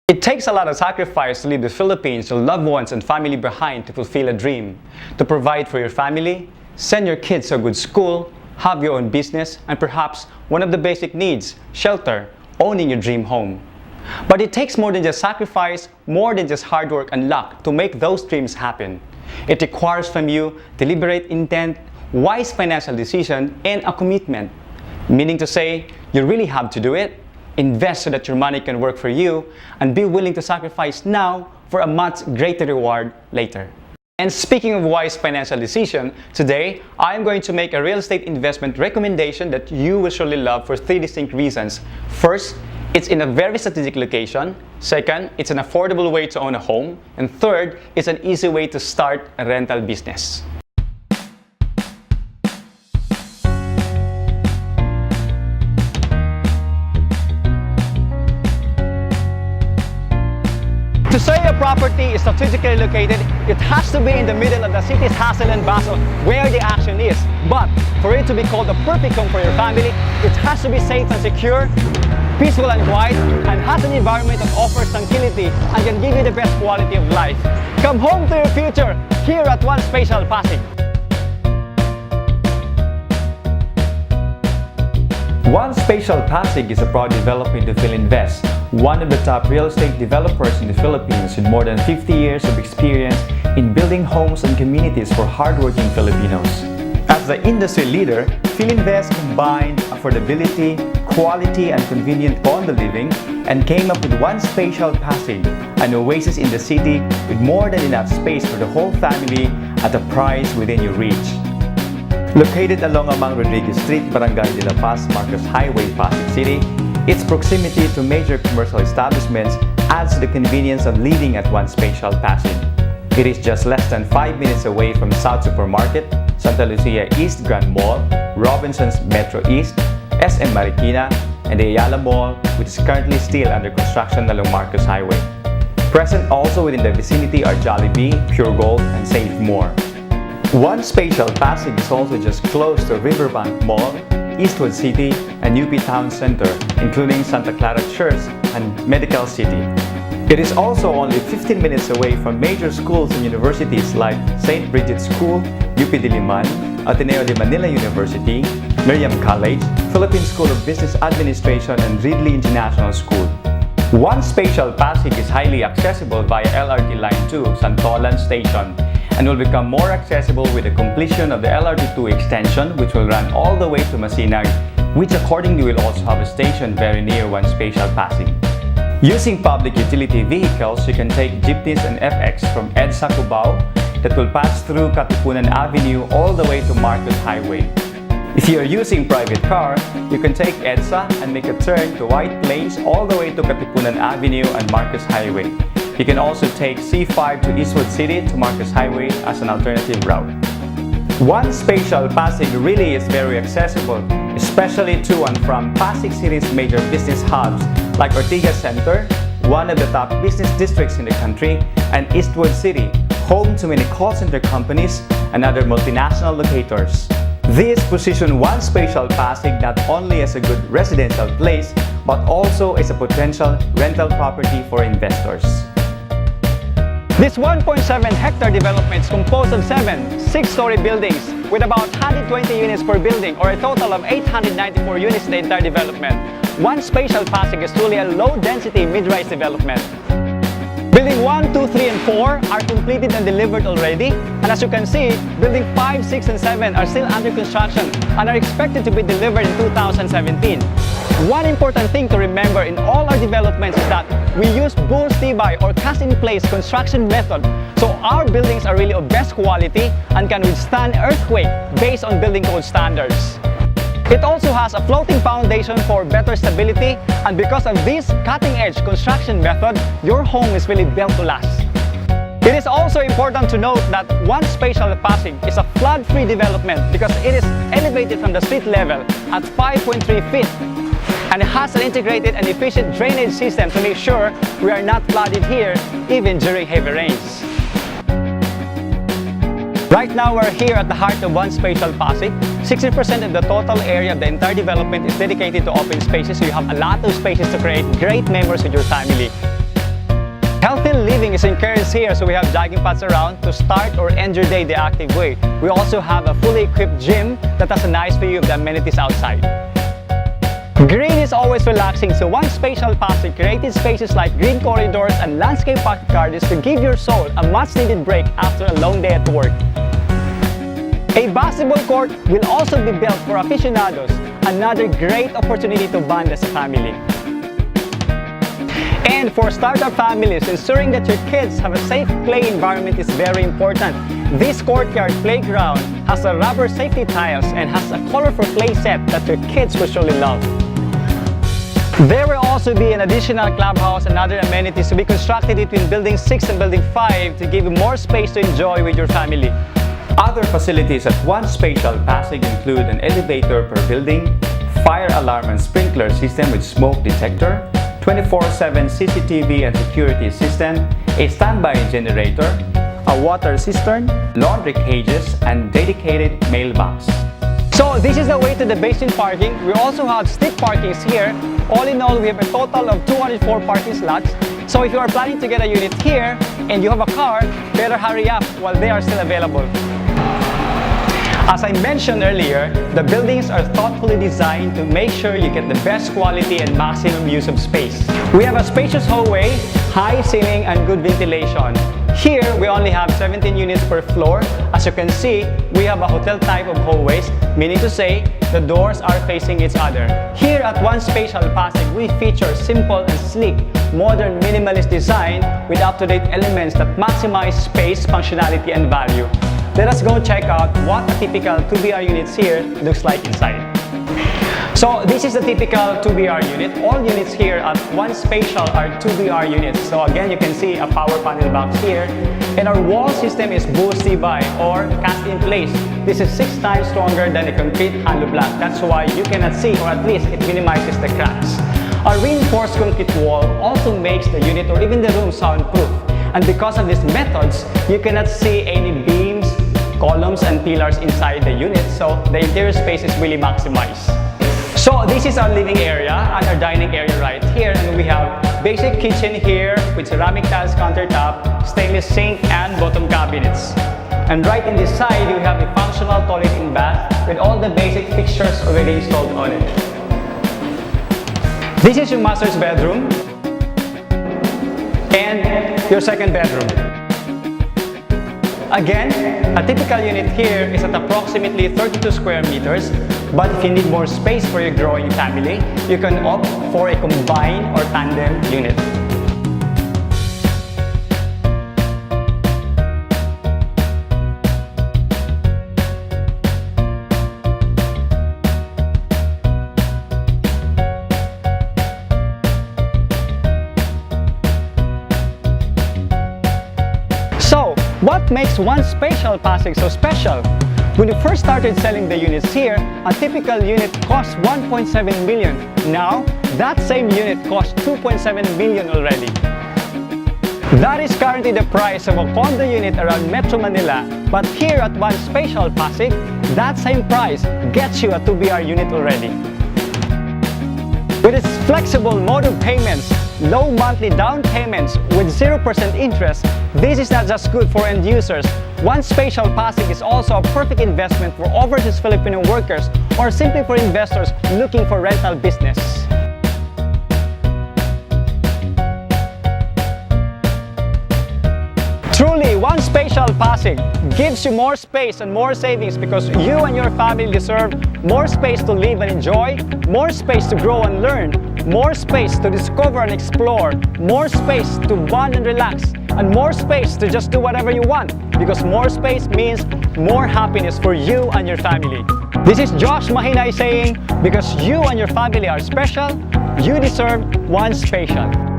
It takes a lot of sacrifice to leave the Philippines, your loved ones and family behind to fulfill a dream, to provide for your family, send your kids to a good school, have your own business, and perhaps one of the basic needs, shelter, owning your dream home. But it takes more than just sacrifice, more than just hard work and luck to make those dreams happen. It requires from you deliberate intent, wise financial decision, and a commitment. Meaning to say, you really have to do it, invest so that your money can work for you, and be willing to sacrifice now for a much greater reward later. And speaking of wise financial decision, today I am going to make a real estate investment recommendation that you will surely love for 3 distinct reasons. First, it's in a very strategic location. Second, it's an affordable way to own a home. And third, it's an easy way to start a rental business. To say a property is strategically located, it has to be in the middle of the city's hustle and bustle where the action is. But for it to be called a perfect home for your family, it has to be safe and secure, peaceful and quiet, and has an environment that offers tranquility and can give you the best quality of life. Come home to your future here at One Spatial Pasig. One Spatial Pasig is a proud developer in the Philinvest, one of the top real estate developers in the Philippines with more than 50 years of experience in building homes and communities for hardworking Filipinos. As the industry leader, Philinvest combined affordability, quality, and convenient condo living and came up with One Spatial Pasig, an oasis in the city with more than enough space for the whole family at a price within your reach. Located along Amang Rodriguez Street, Barangay de la Paz, Marcos Highway, Pasig City, its proximity to major commercial establishments adds to the convenience of living at One Spatial Pasig. It is just less than 5 minutes away from South Supermarket, Santa Lucia East Grand Mall, Robinson's Metro East, SM Marikina, and the Ayala Mall, which is currently still under construction along Marcos Highway. Present also within the vicinity are Jollibee, Pure Gold, and Save More. One Spatial Pasig is also just close to Riverbank Mall, Eastwood City, and UP Town Center, including Santa Clara Church and Medical City. It is also only 15 minutes away from major schools and universities like St. Bridget's School, UP Diliman, Ateneo de Manila University, Miriam College, Philippine School of Business Administration, and Ridley International School. One Spatial Pasig is highly accessible via LRT Line 2, Santolan Station, and will become more accessible with the completion of the LRT2 extension, which will run all the way to Masinag, which accordingly will also have a station very near One Spatial Pasig. Using public utility vehicles, you can take jeepneys and FX from EDSA Cubao that will pass through Katipunan Avenue all the way to Marcos Highway. If you are using private car, you can take EDSA and make a turn to White Plains all the way to Katipunan Avenue and Marcos Highway. You can also take C5 to Eastwood City to Marcos Highway as an alternative route. One Spatial Pasig really is very accessible, especially to and from Pasig City's major business hubs like Ortigas Center, one of the top business districts in the country, and Eastwood City, home to many call center companies and other multinational locators. This positions One Spatial Pasig not only as a good residential place, but also as a potential rental property for investors. This 1.7-hectare development is composed of 7 6-story buildings with about 120 units per building, or a total of 894 units in the entire development. One Spatial Pasig is truly a low-density mid-rise development. Building 1, 2, 3, and 4 are completed and delivered already, and as you can see, Building 5, 6, and 7 are still under construction and are expected to be delivered in 2017. One important thing to remember in all our developments is that we use bull tibay or cast-in-place construction method, so our buildings are really of best quality and can withstand earthquake based on building code standards. It also has a floating foundation for better stability, and because of this cutting-edge construction method, your home is really built to last. It is also important to note that One Spatial Pasig is a flood-free development because it is elevated from the street level at 5.3 feet, and it has an integrated and efficient drainage system to make sure we are not flooded here even during heavy rains. Right now we're here at the heart of One Spatial Pasig. 60% of the total area of the entire development is dedicated to open spaces, so you have a lot of spaces to create great memories with your family. Jogging is encouraged here, so we have jogging pads around to start or end your day the active way. We also have a fully equipped gym that has a nice view of the amenities outside. Green is always relaxing, so One Spatial Pasig created spaces like green corridors and landscape pocket gardens to give your soul a much-needed break after a long day at work. A basketball court will also be built for aficionados, another great opportunity to bond as a family. And for startup families, ensuring that your kids have a safe play environment is very important. This courtyard playground has a rubber safety tiles and has a colorful play set that your kids will surely love. There will also be an additional clubhouse and other amenities to be constructed between Building 6 and Building 5 to give you more space to enjoy with your family. Other facilities at One Spatial Pasig include an elevator per building, fire alarm and sprinkler system with smoke detector, 24/7 CCTV and security system, a standby generator, a water cistern, laundry cages, and dedicated mailbox. So this is the way to the basement parking. We also have street parkings here. All in all, we have a total of 204 parking slots. So if you are planning to get a unit here and you have a car, better hurry up while they are still available. As I mentioned earlier, the buildings are thoughtfully designed to make sure you get the best quality and maximum use of space. We have a spacious hallway, high ceiling, and good ventilation. Here, we only have 17 units per floor. As you can see, we have a hotel type of hallways, meaning to say, the doors are facing each other. Here at One Spatial Pasig, we feature simple and sleek, modern minimalist design with up-to-date elements that maximize space, functionality, and value. Let us go check out what a typical 2BR unit here looks like inside. So this is the typical 2BR unit. All units here at One Spatial are 2BR units. So again, you can see a power panel box here. And our wall system is bull-by or cast in place. This is 6 times stronger than a concrete hollow block. That's why you cannot see, or at least it minimizes the cracks. Our reinforced concrete wall also makes the unit or even the room soundproof. And because of these methods, you cannot see any beams, columns, and pillars inside the unit, so the interior space is really maximized. So this is our living area and our dining area right here, and we have basic kitchen here with ceramic tiles countertop, stainless sink, and bottom cabinets. And right in this side, we have a functional toilet and bath with all the basic fixtures already installed on it. This is your master's bedroom and your second bedroom. Again, a typical unit here is at approximately 32 square meters, but if you need more space for your growing family, you can opt for a combined or tandem unit. So, what makes One Spatial Pasig so special? When we first started selling the units here, a typical unit cost 1.7 million. Now, that same unit costs 2.7 million already. That is currently the price of a condo unit around Metro Manila, but here at One Spatial Pasig, that same price gets you a 2BR unit already. With its flexible mode of payments, low monthly down payments with 0% interest, this is not just good for end users. One Spatial Pasig is also a perfect investment for overseas Filipino workers or simply for investors looking for rental business. Truly, One Spatial Pasig gives you more space and more savings because you and your family deserve more space to live and enjoy, more space to grow and learn, more space to discover and explore, more space to bond and relax, and more space to just do whatever you want, because more space means more happiness for you and your family. This is Josh Mahinay saying, because you and your family are special, you deserve One Spatial.